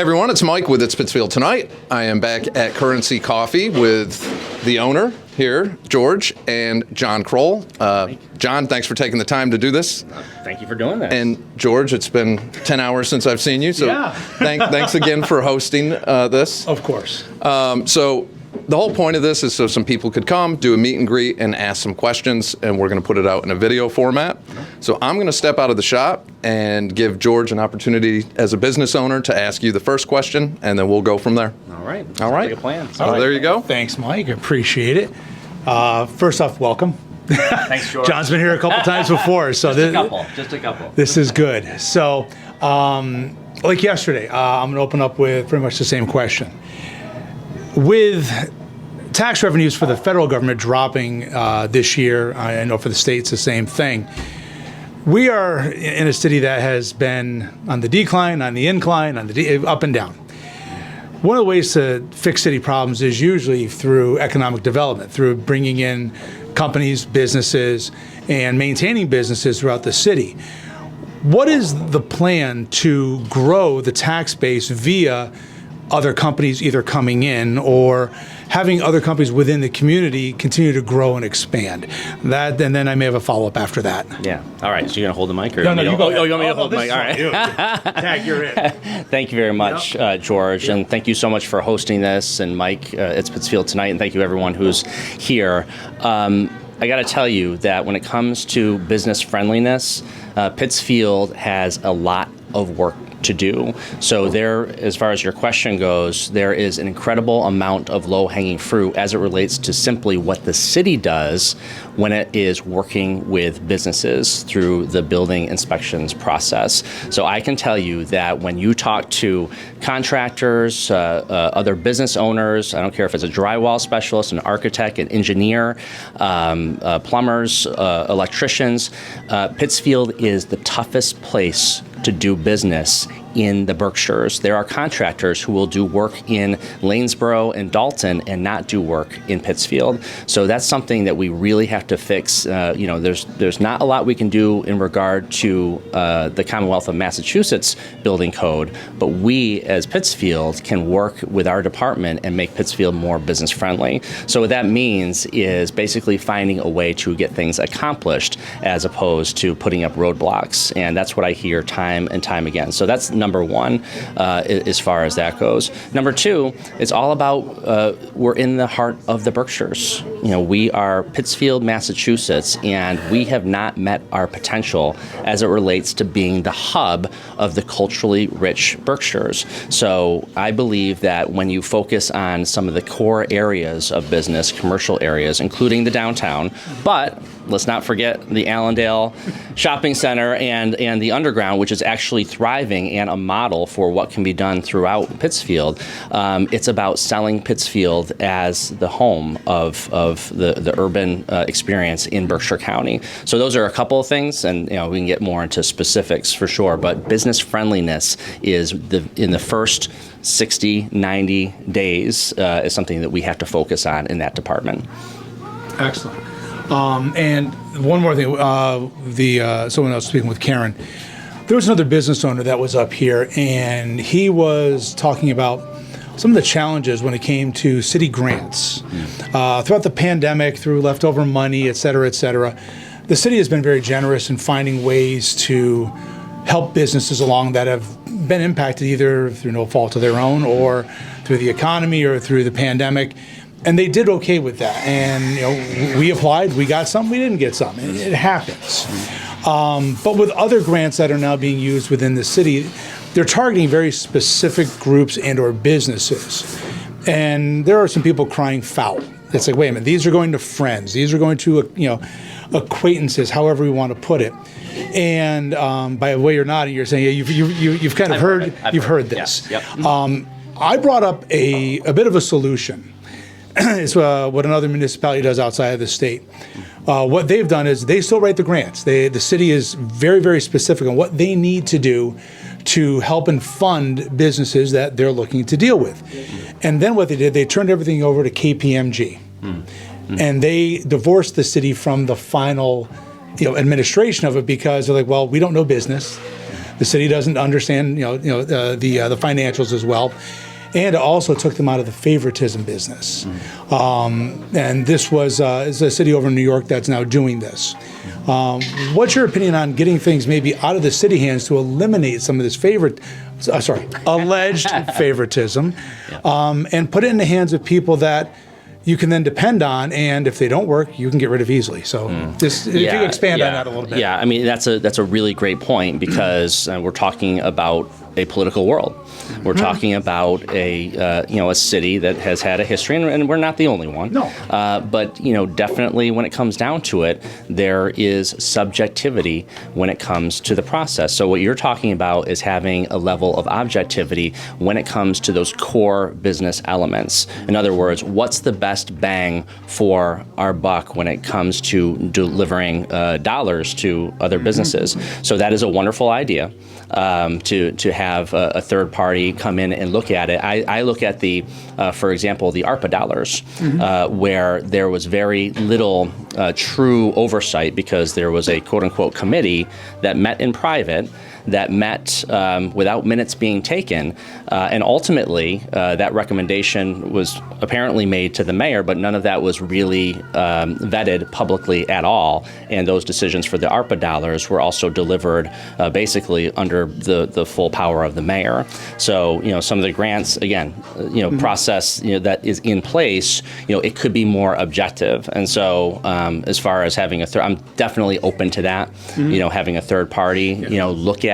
everyone, it's Mike with It's Pittsfield Tonight. I am back at Currency Coffee with the owner here, George, and John Krol. John, thanks for taking the time to do this. Thank you for doing this. And George, it's been 10 hours since I've seen you, so Yeah. thanks again for hosting this. Of course. So the whole point of this is so some people could come, do a meet and greet, and ask some questions, and we're going to put it out in a video format. So I'm going to step out of the shop and give George an opportunity as a business owner to ask you the first question, and then we'll go from there. All right. All right. Like a plan. So there you go. Thanks, Mike. Appreciate it. First off, welcome. Thanks, George. John's been here a couple times before, so Just a couple. this is good. So, like yesterday, I'm going to open up with pretty much the same question. With tax revenues for the federal government dropping this year, I know for the states the same thing. We are in a city that has been on the decline, on the incline, up and down. One of the ways to fix city problems is usually through economic development, through bringing in companies, businesses, and maintaining businesses throughout the city. What is the plan to grow the tax base via other companies either coming in or having other companies within the community continue to grow and expand? That, and then I may have a follow-up after that. Yeah. All right. So you're going to hold the mic? Or No, you go. Oh, you want me to hold the mic? All right. Tag, you're in. Thank you very much, George, and thank you so much for hosting this. And Mike, it's Pittsfield Tonight, and thank you everyone who's here. I got to tell you that when it comes to business friendliness, Pittsfield has a lot of work to do. So there, as far as your question goes, there is an incredible amount of low-hanging fruit as it relates to simply what the city does when it is working with businesses through the building inspections process. So I can tell you that when you talk to contractors, other business owners, I don't care if it's a drywall specialist, an architect, an engineer, plumbers, electricians, Pittsfield is the toughest place to do business in the Berkshires. There are contractors who will do work in Lanesboro and Dalton and not do work in Pittsfield. So that's something that we really have to fix. There's not a lot we can do in regard to the Commonwealth of Massachusetts building code, but we as Pittsfield can work with our department and make Pittsfield more business friendly. So what that means is basically finding a way to get things accomplished as opposed to putting up roadblocks. And that's what I hear time and time again. So that's number one, as far as that goes. Number two, it's all about we're in the heart of the Berkshires. We are Pittsfield, Massachusetts, and we have not met our potential as it relates to being the hub of the culturally rich Berkshires. So I believe that when you focus on some of the core areas of business, commercial areas, including the downtown, but let's not forget the Allendale Shopping Center and the Underground, which is actually thriving and a model for what can be done throughout Pittsfield. It's about selling Pittsfield as the home of the urban experience in Berkshire County. So those are a couple of things, and we can get more into specifics for sure, but business friendliness is in the first 60, 90 days is something that we have to focus on in that department. Excellent. And one more thing, someone else speaking with Karen, there was another business owner that was up here, and he was talking about some of the challenges when it came to city grants. Throughout the pandemic, through leftover money, et cetera, the city has been very generous in finding ways to help businesses along that have been impacted either through no fault of their own or through the economy or through the pandemic. And they did okay with that. And we applied, we got some, we didn't get some. It happens. But with other grants that are now being used within the city, they're targeting very specific groups and or businesses. And there are some people crying foul. It's like, wait a minute, these are going to friends, these are going to acquaintances, however we want to put it. And by the way you're nodding, you're saying you've kind of heard this. Yeah. Yep. I brought up a bit of a solution. It's what another municipality does outside of the state. What they've done is they still write the grants. The city is very, very specific on what they need to do to help and fund businesses that they're looking to deal with. And then what they did, they turned everything over to KPMG. And they divorced the city from the final administration of it because they're like, well, we don't know business. The city doesn't understand, the financials as well. And it also took them out of the favoritism business. And this is a city over in New York that's now doing this. What's your opinion on getting things maybe out of the city hands to eliminate some of this alleged favoritism, and put it in the hands of people that you can then depend on, and if they don't work, you can get rid of easily. So if you expand on that a little bit. Yeah, I mean, that's a really great point, because we're talking about a political world. We're talking about a city that has had a history, and we're not the only one. No. But definitely when it comes down to it, there is subjectivity when it comes to the process. So what you're talking about is having a level of objectivity when it comes to those core business elements. In other words, what's the best bang for our buck when it comes to delivering dollars to other businesses? So that is a wonderful idea. To have a third party come in and look at it. I look at for example, the ARPA dollars, where there was very little true oversight, because there was a quote unquote committee that met in private, that met without minutes being taken, and ultimately that recommendation was apparently made to the mayor, but none of that was really vetted publicly at all, and those decisions for the ARPA dollars were also delivered basically under the full power of the mayor. So some of the grants, again, process that is in place, it could be more objective, and so as far as having I'm definitely open to that, having a third party look at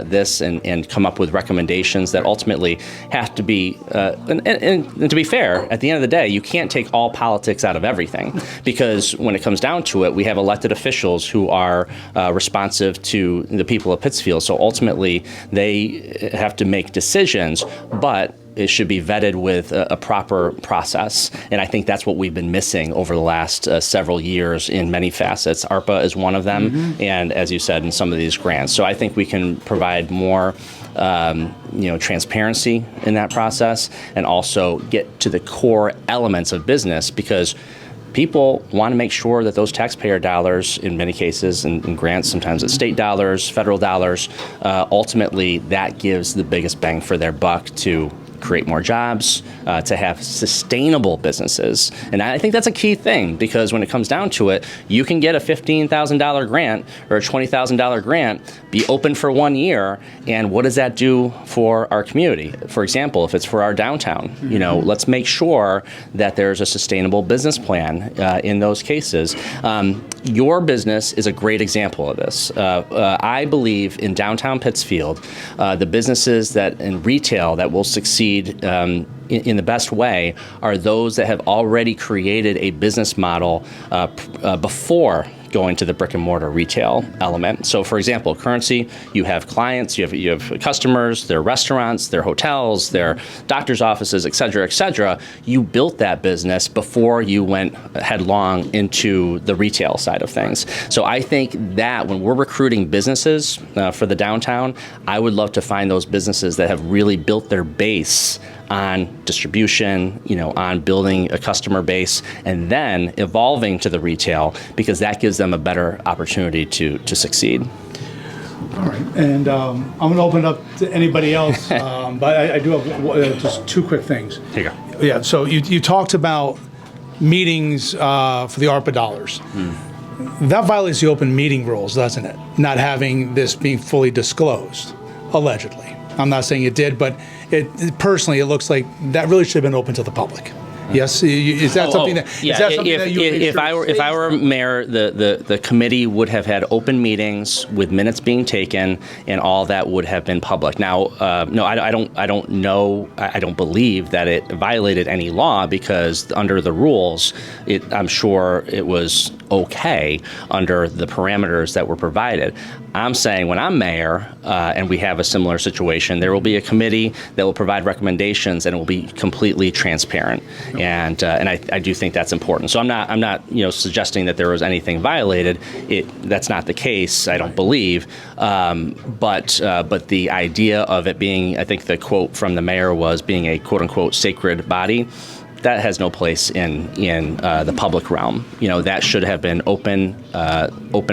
this and come up with recommendations that ultimately have to be, and to be fair, at the end of the day, you can't take all politics out of everything, because when it comes down to it, we have elected officials who are responsive to the people of Pittsfield. So ultimately, they have to make decisions, but it should be vetted with a proper process. And I think that's what we've been missing over the last several years in many facets. ARPA is one of them, and as you said, in some of these grants. So I think we can provide more transparency in that process, and also get to the core elements of business, because people want to make sure that those taxpayer dollars, in many cases, and grants, sometimes it's state dollars, federal dollars, ultimately that gives the biggest bang for their buck to create more jobs, to have sustainable businesses. And I think that's a key thing, because when it comes down to it, you can get a $15,000 grant or a $20,000 grant, be open for 1 year, and what does that do for our community? For example, if it's for our downtown, let's make sure that there's a sustainable business plan in those cases. Your business is a great example of this. I believe in downtown Pittsfield, the businesses that in retail that will succeed in the best way are those that have already created a business model before going to the brick and mortar retail element. So for example, Currency, you have clients, you have customers, their restaurants, their hotels, their doctor's offices, et cetera, you built that business before you went headlong into the retail side of things. So I think that when we're recruiting businesses for the downtown, I would love to find those businesses that have really built their base on distribution, on building a customer base, and then evolving to the retail, because that gives them a better opportunity to succeed. All right, and I'm going to open it up to anybody else, but I do have just two quick things. Here you go. Yeah, so you talked about meetings for the ARPA dollars. That violates the open meeting rules, doesn't it? Not having this being fully disclosed, allegedly. I'm not saying it did, but personally, it looks like that really should have been open to the public. Yes, is that something that? Yeah. Is that something that you? If I were mayor, the committee would have had open meetings with minutes being taken, and all that would have been public. Now, no, I don't know. I don't believe that it violated any law, because under the rules, I'm sure it was okay under the parameters that were provided. I'm saying when I'm mayor and we have a similar situation, there will be a committee that will provide recommendations, and it will be completely transparent. And I do think that's important. So I'm not suggesting that there was anything violated. That's not the case. I don't believe. But the idea of it being, I think the quote from the mayor was, being a quote unquote sacred body. that has no place in the public realm. That should have been open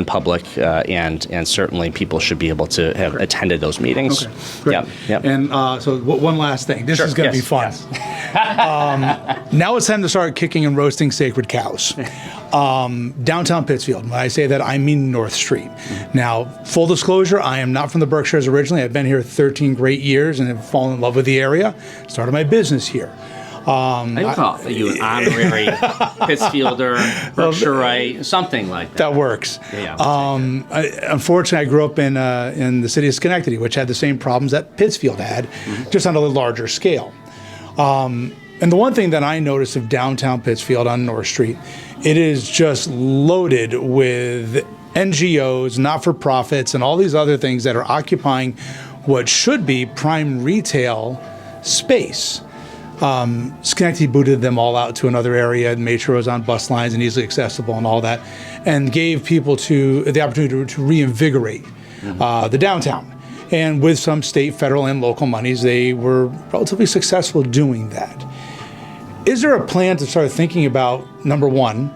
public, and certainly people should be able to have attended those meetings. Okay, great. Yep. And so one last thing. This is going to be fun. Yes. Now it's time to start kicking and roasting sacred cows. Downtown Pittsfield. When I say that, I mean North Street. Now, full disclosure, I am not from the Berkshires originally. I've been here 13 great years and have fallen in love with the area. Started my business here. I call you an honorary Pittsfielder, Berkshirite, something like that. That works. Yeah. Unfortunately, I grew up in the city of Schenectady, which had the same problems that Pittsfield had, just on a larger scale. And the one thing that I noticed of downtown Pittsfield on North Street, it is just loaded with NGOs, not-for-profits, and all these other things that are occupying what should be prime retail space. Schenectady booted them all out to another area and made sure it was on bus lines and easily accessible and all that, and gave people the opportunity to reinvigorate the downtown. And with some state, federal, and local monies, they were relatively successful doing that. Is there a plan to start thinking about, number one,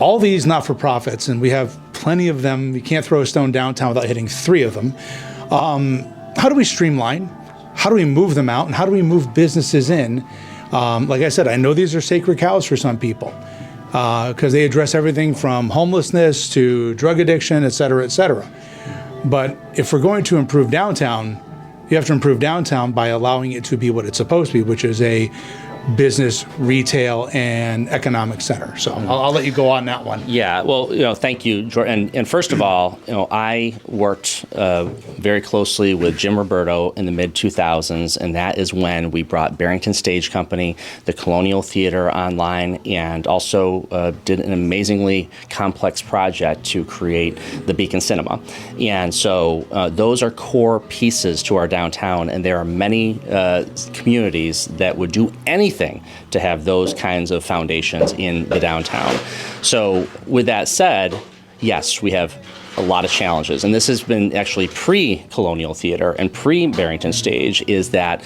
all these not-for-profits, and we have plenty of them, we can't throw a stone downtown without hitting 3 of them. How do we streamline? How do we move them out? And how do we move businesses in? Like I said, I know these are sacred cows for some people because they address everything from homelessness to drug addiction, et cetera, et cetera. But if we're going to improve downtown, you have to improve downtown by allowing it to be what it's supposed to be, which is a business, retail, and economic center. So I'll let you go on that one. Yeah, well, thank you, Jordan. And first of all, I worked very closely with Jim Roberto in the mid-2000s, and that is when we brought Barrington Stage Company, the Colonial Theater online, and also did an amazingly complex project to create the Beacon Cinema. And so those are core pieces to our downtown, and there are many communities that would do anything to have those kinds of foundations in the downtown. So with that said, yes, we have a lot of challenges, and this has been actually pre-Colonial Theater and pre-Barrington Stage, is that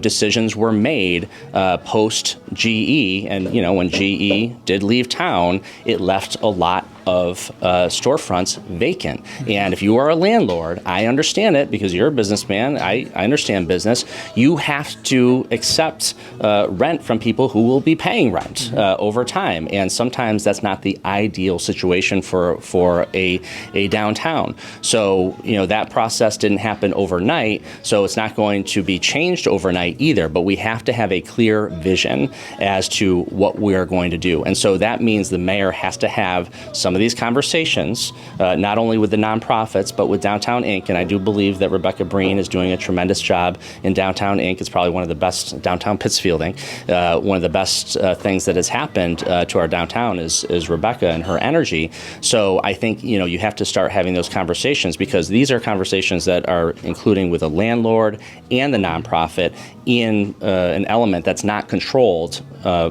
decisions were made post-GE, and when GE did leave town, it left a lot of storefronts vacant. And if you are a landlord, I understand it because you're a businessman. I understand business. You have to accept rent from people who will be paying rent over time. And sometimes that's not the ideal situation for a downtown. So, that process didn't happen overnight. So it's not going to be changed overnight either. But we have to have a clear vision as to what we are going to do. And so that means the mayor has to have some of these conversations, not only with the nonprofits, but with Downtown Inc. And I do believe that Rebecca Breen is doing a tremendous job in Downtown Inc. It's probably one of the best, Downtown Pittsfield Inc., one of the best things that has happened to our downtown is Rebecca and her energy. So I think, you have to start having those conversations, because these are conversations that are including with a landlord and the nonprofit in an element that's not controlled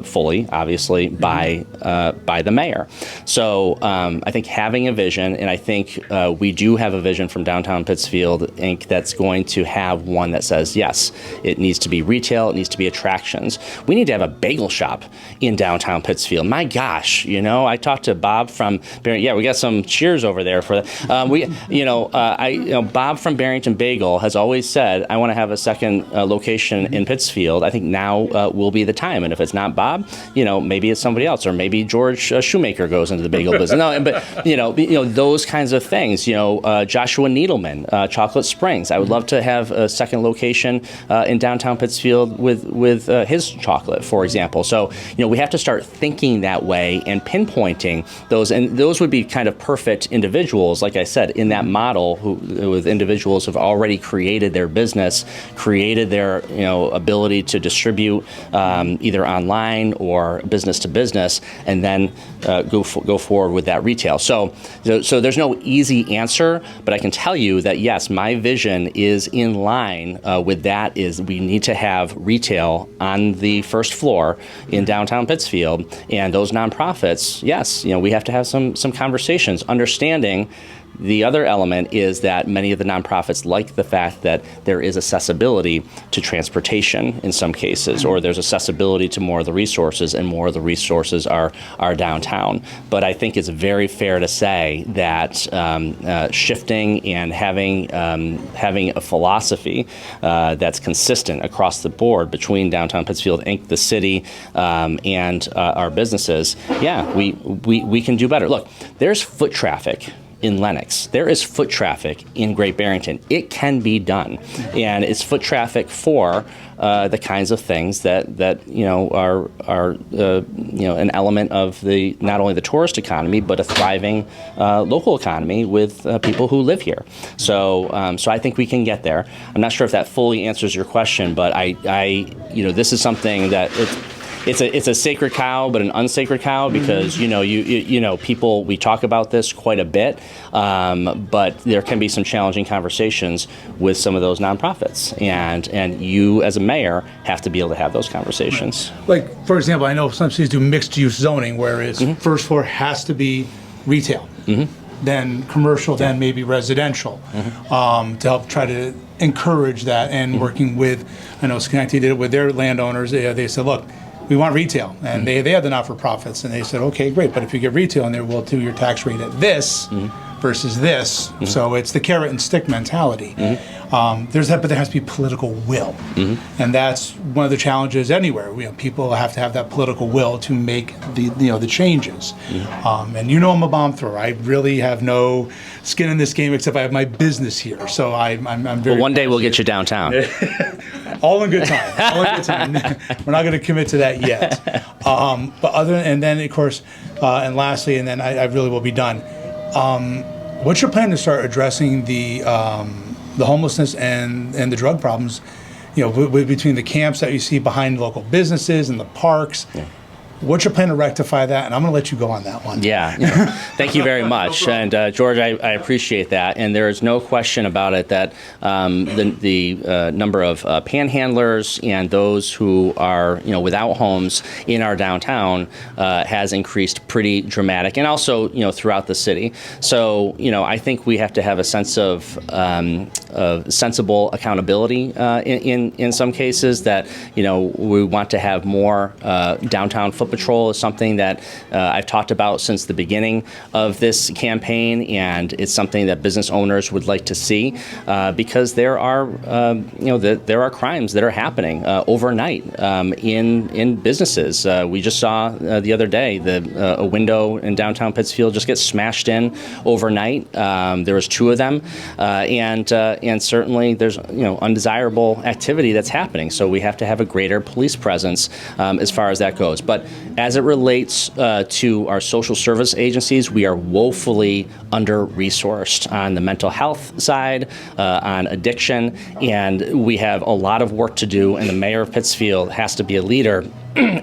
fully, obviously, by the mayor. So I think having a vision, and I think we do have a vision from Downtown Pittsfield Inc. that's going to have one that says, yes, it needs to be retail, it needs to be attractions. We need to have a bagel shop in downtown Pittsfield. My gosh, I talked to Bob from Barrington. Yeah, we got some cheers over there for that. Bob from Barrington Bagel has always said, I want to have a second location in Pittsfield. I think now will be the time. And if it's not Bob, maybe it's somebody else, or maybe George Shoemaker goes into the bagel business. No, but those kinds of things. Joshua Needleman, Chocolate Springs. I would love to have a second location in downtown Pittsfield with his chocolate, for example. So we have to start thinking that way and pinpointing those, and those would be kind of perfect individuals, like I said, in that model, with individuals who've already created their business, created their ability to distribute either online or business to business, and then go forward with that retail. So there's no easy answer, but I can tell you that yes, my vision is in line with that. Is we need to have retail on the first floor in downtown Pittsfield, and those nonprofits. Yes, we have to have some conversations, understanding The other element is that many of the nonprofits like the fact that there is accessibility to transportation in some cases, or there's accessibility to more of the resources, and more of the resources are downtown. But I think it's very fair to say that shifting and having a philosophy that's consistent across the board between downtown Pittsfield, Inc., the city, and our businesses, we can do better. Look, there's foot traffic in Lenox. There is foot traffic in Great Barrington. It can be done, and it's foot traffic for the kinds of things that are an element of the not only the tourist economy but a thriving local economy with people who live here. So I think we can get there. I'm not sure if that fully answers your question, but I this is something that it's a sacred cow, but an unsacred cow, because people, we talk about this quite a bit, but there can be some challenging conversations with some of those nonprofits, and you as a mayor have to be able to have those conversations. Like, for example, I know some cities do mixed use zoning, where it's first floor has to be retail, then commercial, then maybe residential, to help try to encourage that. And working with, I know Schenectady did it with their landowners. They said, look, we want retail, and they had the not-for-profits, and they said, okay, great, but if you get retail in there, we'll do your tax rate at this versus this. So it's the carrot and stick mentality. There's that, but there has to be political will, and that's one of the challenges anywhere. People have to have that political will to make the changes. And I'm a bomb thrower. I really have no skin in this game, except I have my business here. So I'm very. Well, one day we'll get you downtown. All in good time. All in good time. We're not going to commit to that yet. But and then of course, and lastly, and then I really will be done. What's your plan to start addressing the homelessness and the drug problems? Between the camps that you see behind local businesses and the parks. Yeah. What's your plan to rectify that? And I'm going to let you go on that one. Yeah, thank you very much. And George, I appreciate that. And there is no question about it that the number of panhandlers and those who are without homes in our downtown has increased pretty dramatic, and also throughout the city. So I think we have to have a sense of sensible accountability in some cases, that we want to have more downtown foot patrol is something that I've talked about since the beginning of this campaign, and it's something that business owners would like to see, because there are there are crimes that are happening overnight in businesses. We just saw the other day a window in downtown Pittsfield just get smashed in overnight. There was 2 of them, and certainly there's undesirable activity that's happening. So we have to have a greater police presence as far as that goes. But as it relates to our social service agencies, we are woefully under-resourced on the mental health side, on addiction, and we have a lot of work to do, and the mayor of Pittsfield has to be a leader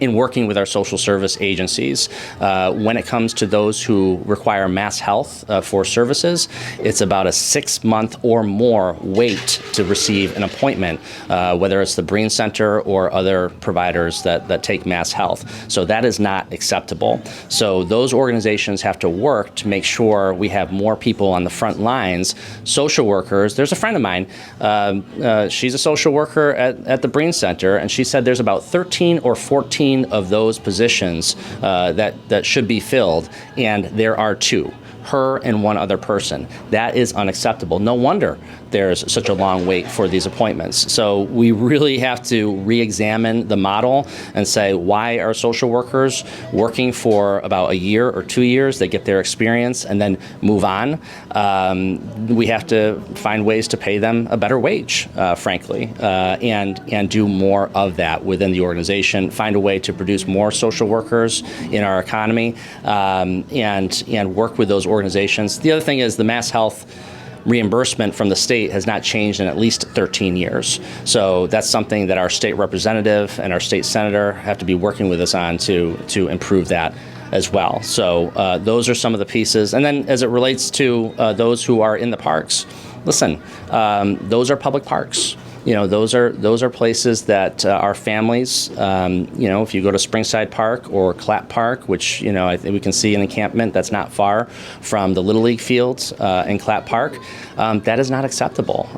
in working with our social service agencies. When it comes to those who require mass health for services, it's about a 6-month or more wait to receive an appointment, whether it's the Breen Center or other providers that take mass health. So that is not acceptable. So those organizations have to work to make sure we have more people on the front lines. Social workers, there's a friend of mine, she's a social worker at the Breen Center, and she said there's about 13 or 14 of those positions that should be filled, and there are 2. Her and one other person. That is unacceptable. No wonder there's such a long wait for these appointments. So we really have to re-examine the model and say, why are social workers working for about a year or 2 years? They get their experience and then move on. We have to find ways to pay them a better wage, frankly, and do more of that within the organization. Find a way to produce more social workers in our economy, and work with those organizations. The other thing is the mass health reimbursement from the state has not changed in at least 13 years. So that's something that our state representative and our state senator have to be working with us on to improve that as well. So those are some of the pieces. And then as it relates to those who are in the parks, listen, those are public parks. those are places that our families, if you go to Springside Park or Clap Park, which, I think we can see an encampment that's not far from the Little League fields in Clap Park, that is not acceptable.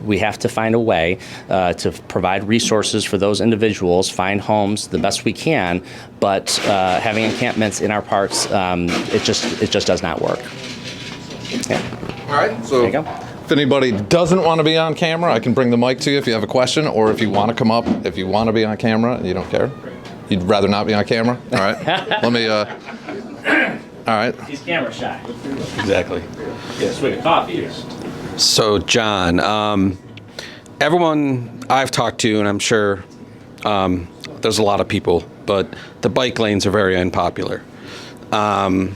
We have to find a way to provide resources for those individuals, find homes the best we can, but having encampments in our parks, it just does not work. Yeah. All right, so There you go. if anybody doesn't want to be on camera, I can bring the mic to you if you have a question, or if you want to come up, if you want to be on camera and you don't care. You'd rather not be on camera? All right. Let me, all right. He's camera shy. Exactly. Yeah, swig of coffee. So, John, everyone I've talked to, and I'm sure there's a lot of people, but the bike lanes are very unpopular. The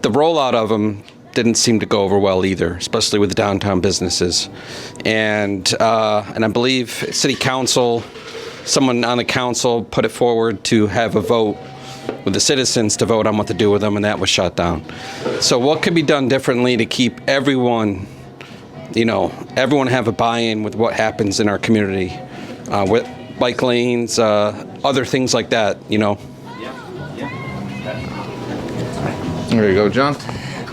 rollout of them didn't seem to go over well either, especially with the downtown businesses. And I believe City Council, someone on the council put it forward to have a vote with the citizens to vote on what to do with them, and that was shut down. So what could be done differently to keep everyone have a buy-in with what happens in our community, with bike lanes, other things like that, There you go, John.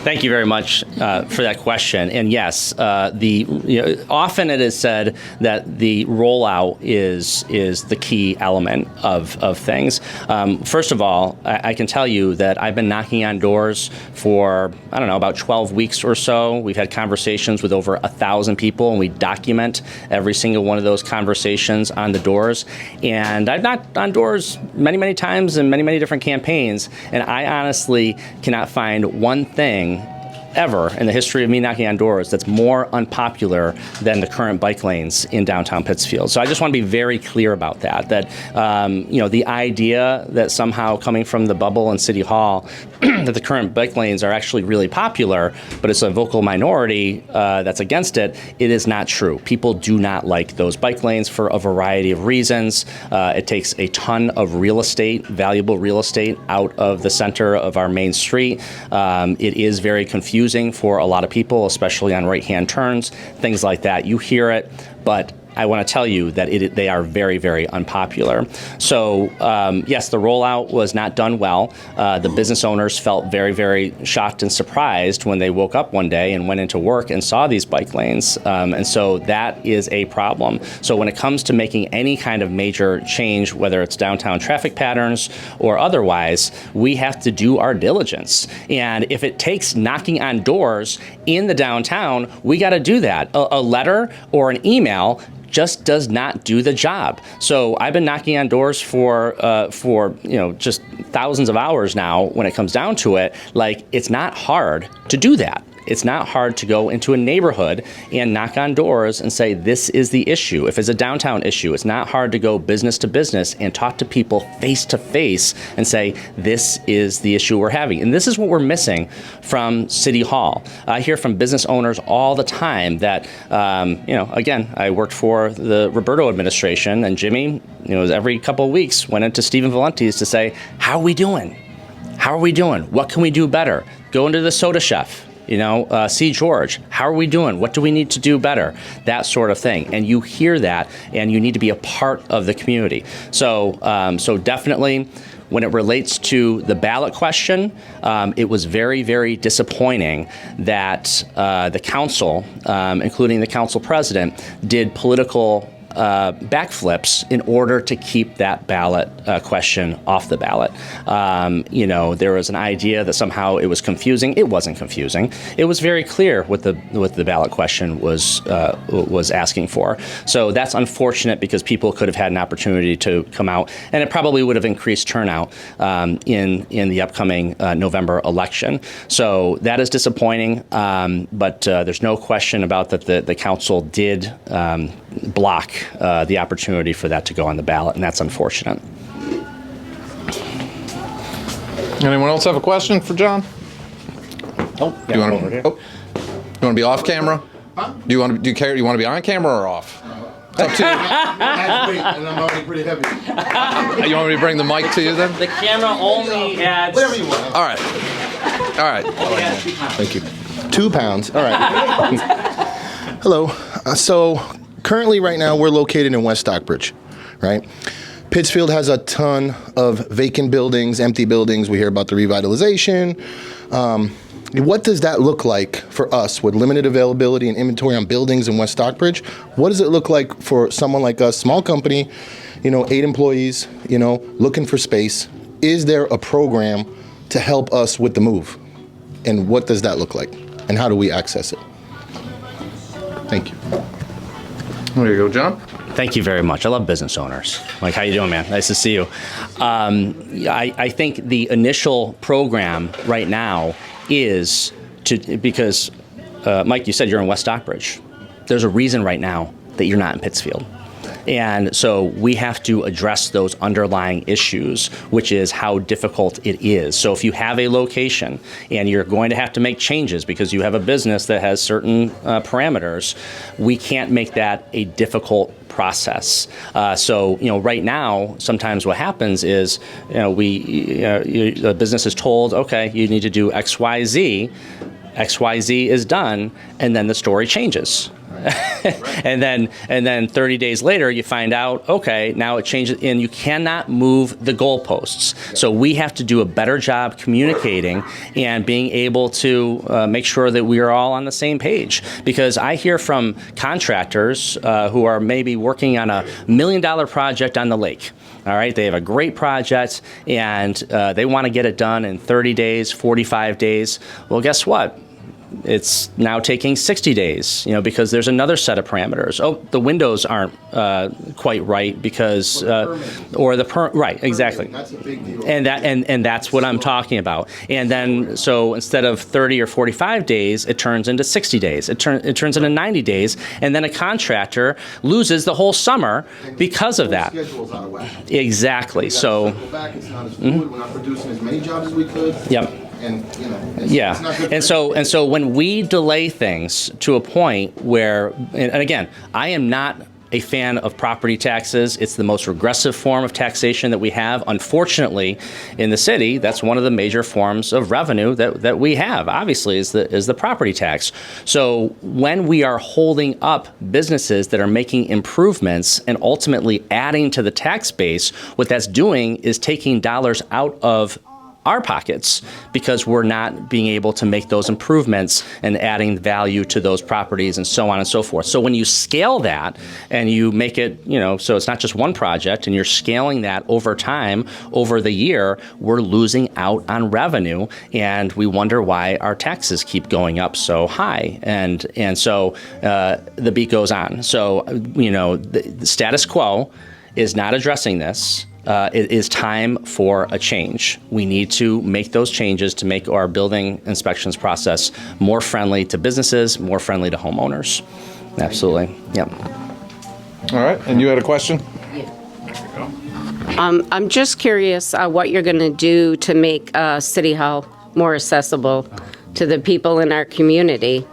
Thank you very much for that question. And yes, often it is said that the rollout is the key element of things. First of all, I can tell you that I've been knocking on doors for, about 12 weeks or so. We've had conversations with over 1,000 people, and we document every single one of those conversations on the doors. And I've knocked on doors many, many times in many, many different campaigns, and I honestly cannot find one thing ever in the history of me knocking on doors that's more unpopular than the current bike lanes in downtown Pittsfield. So I just want to be very clear about that the idea that somehow coming from the bubble in City Hall that the current bike lanes are actually really popular, but it's a vocal minority that's against it, it is not true. People do not like those bike lanes for a variety of reasons. It takes a ton of real estate, valuable real estate, out of the center of our main street. It is very confusing for a lot of people, especially on right-hand turns, things like that. You hear it, but I want to tell you that they are very, very unpopular. So yes, the rollout was not done well. The business owners felt very, very shocked and surprised when they woke up one day and went into work and saw these bike lanes. And so that is a problem. So when it comes to making any kind of major change, whether it's downtown traffic patterns or otherwise, we have to do our diligence. And if it takes knocking on doors in the downtown, we got to do that. A letter or an email just does not do the job. So I've been knocking on doors for just thousands of hours now. When it comes down to it, it's not hard to do that. It's not hard to go into a neighborhood and knock on doors and say, this is the issue. If it's a downtown issue, it's not hard to go business to business and talk to people face to face and say, this is the issue we're having. And this is what we're missing from City Hall. I hear from business owners all the time that, again, I worked for the Roberto administration, and Jimmy, every couple of weeks went into Stephen Valenti's to say, how are we doing? How are we doing? What can we do better? Go into the Soda Chef. See George, how are we doing? What do we need to do better? That sort of thing. And you hear that, and you need to be a part of the community. So definitely, when it relates to the ballot question, it was very, very disappointing that the council, including the council president, did political backflips in order to keep that ballot question off the ballot. There was an idea that somehow it was confusing. It wasn't confusing. It was very clear what the ballot question was asking for. So that's unfortunate because people could have had an opportunity to come out, and it probably would have increased turnout in the upcoming November election. So that is disappointing, but there's no question about that the council did block the opportunity for that to go on the ballot, and that's unfortunate. Anyone else have a question for John? Oh, You want to be off camera? Huh? Do you care? You want to be on camera or off? It's up to you. That's weight, and I'm already pretty heavy. You want me to bring the mic to you then? The camera only adds. Whatever you want. All right. All right. Thank you. 2 pounds. All right. Hello. So currently right now we're located in West Stockbridge, right? Pittsfield has a ton of vacant buildings, empty buildings. We hear about the revitalization. What does that look like for us with limited availability and inventory on buildings in West Stockbridge? What does it look like for someone like us, small company, 8 employees, looking for space? Is there a program to help us with the move? And what does that look like? And how do we access it? Thank you. There you go, John. Thank you very much. I love business owners. Like, how you doing, man? Nice to see you. I think the initial program right now is because, Mike, you said you're in West Stockbridge. There's a reason right now that you're not in Pittsfield. And so we have to address those underlying issues, which is how difficult it is. So if you have a location and you're going to have to make changes because you have a business that has certain parameters, we can't make that a difficult process. So right now, sometimes what happens is, the business is told, okay, you need to do X, Y, Z. X, Y, Z is done, and then the story changes. and then 30 days later, you find out, okay, now it changes, and you cannot move the goalposts. So we have to do a better job communicating and being able to make sure that we are all on the same page. Because I hear from contractors who are maybe working on $1 million project on the lake. All right, they have a great project, and they want to get it done in 30 days, 45 days. Well, guess what? It's now taking 60 days, because there's another set of parameters. Oh, the windows aren't quite right because, right, exactly. That's a big deal. And that's what I'm talking about. And then, so instead of 30 or 45 days, it turns into 60 days. It turns into 90 days, and then a contractor loses the whole summer because of that. Schedule's out of whack. Exactly. So. Go back. It's not as fluid. We're not producing as many jobs as we could. Yep. And Yeah, it's not good and so when we delay things to a point where, and again, I am not a fan of property taxes. It's the most regressive form of taxation that we have. Unfortunately, in the city, that's one of the major forms of revenue that we have, obviously, is the property tax. So when we are holding up businesses that are making improvements and ultimately adding to the tax base, what that's doing is taking dollars out of our pockets because we're not being able to make those improvements and adding value to those properties and so on and so forth. So when you scale that and you make it, so it's not just one project and you're scaling that over time, over the year, we're losing out on revenue, and we wonder why our taxes keep going up so high. And so the beat goes on. So, the status quo is not addressing this. It is time for a change. We need to make those changes to make our building inspections process more friendly to businesses, more friendly to homeowners. Absolutely. Yep. All right, and you had a question? I'm just curious what you're going to do to make City Hall more accessible to the people in our community.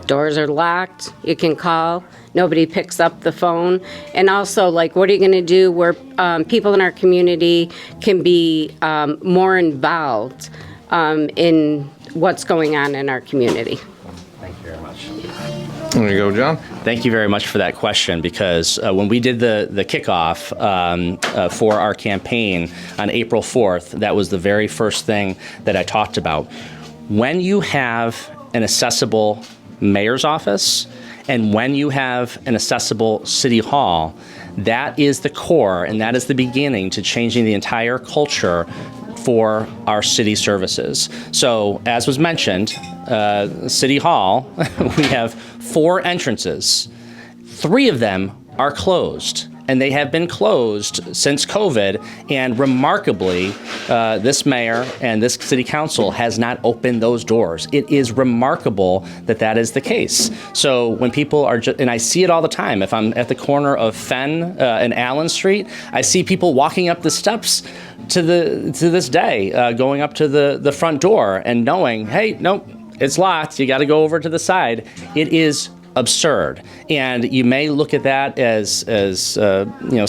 Doors are locked. You can call. Nobody picks up the phone. And also, what are you going to do where people in our community can be more involved in what's going on in our community? Thank you very much. There you go, John. Thank you very much for that question, because when we did the kickoff for our campaign on April 4th, that was the very first thing that I talked about. When you have an accessible mayor's office, and when you have an accessible city hall, that is the core and that is the beginning to changing the entire culture for our city services. So, as was mentioned, City Hall, we have 4 entrances. 3 of them are closed, and they have been closed since COVID, and remarkably, this mayor and this city council has not opened those doors. It is remarkable that is the case. So when people are, and I see it all the time, if I'm at the corner of Fenn and Allen Street, I see people walking up the steps to this day, going up to the front door and knowing, hey, nope, it's locked, you gotta go over to the side. It is absurd. And you may look at that as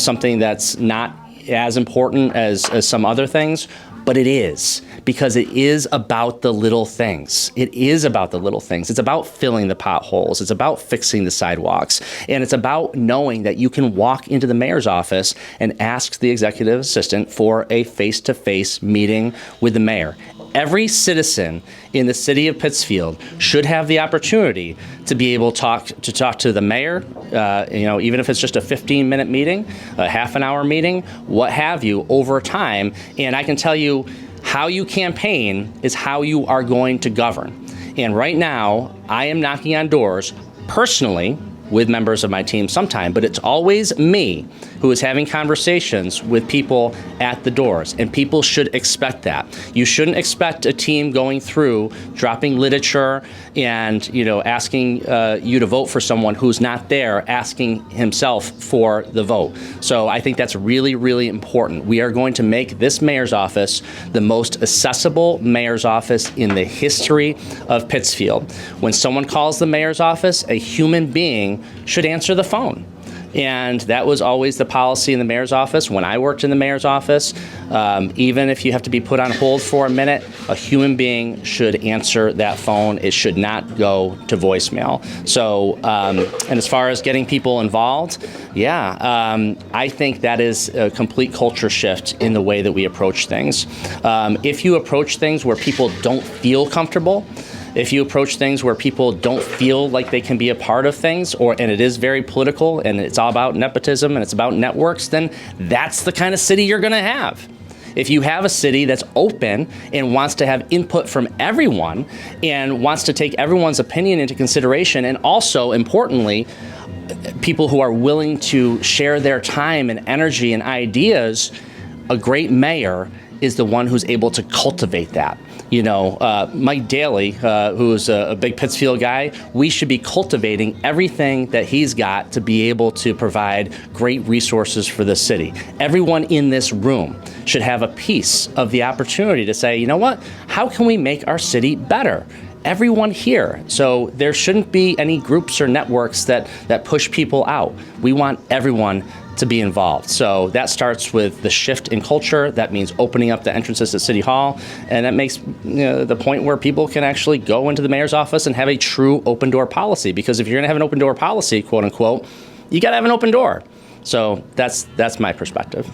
something that's not as important as some other things, but it is, because it is about the little things. It is about the little things. It's about filling the potholes. It's about fixing the sidewalks. And it's about knowing that you can walk into the mayor's office and ask the executive assistant for a face-to-face meeting with the mayor. Every citizen in the city of Pittsfield should have the opportunity to be able to talk to the mayor, even if it's just a 15-minute meeting, a half an hour meeting, what have you, over time. And I can tell you, how you campaign is how you are going to govern. And right now, I am knocking on doors personally with members of my team sometime, but it's always me who is having conversations with people at the doors, and people should expect that. You shouldn't expect a team going through, dropping literature, and asking you to vote for someone who's not there, asking himself for the vote. So I think that's really, really important. We are going to make this mayor's office the most accessible mayor's office in the history of Pittsfield. When someone calls the mayor's office, a human being should answer the phone. And that was always the policy in the mayor's office. When I worked in the mayor's office, even if you have to be put on hold for a minute, a human being should answer that phone. It should not go to voicemail. So, and as far as getting people involved, I think that is a complete culture shift in the way that we approach things. If you approach things where people don't feel comfortable, if you approach things where people don't feel like they can be a part of things, and it is very political and it's all about nepotism and it's about networks, then that's the kind of city you're going to have. If you have a city that's open and wants to have input from everyone and wants to take everyone's opinion into consideration, and also, importantly, people who are willing to share their time and energy and ideas, a great mayor is the one who's able to cultivate that. Mike Daly, who's a big Pittsfield guy, we should be cultivating everything that he's got to be able to provide great resources for the city. Everyone in this room should have a piece of the opportunity to say, you know what, how can we make our city better? Everyone here. So there shouldn't be any groups or networks that push people out. We want everyone to be involved. So that starts with the shift in culture. That means opening up the entrances to City Hall, and that makes the point where people can actually go into the mayor's office and have a true open door policy. Because if you're going to have an open door policy, quote unquote, you got to have an open door. So that's my perspective.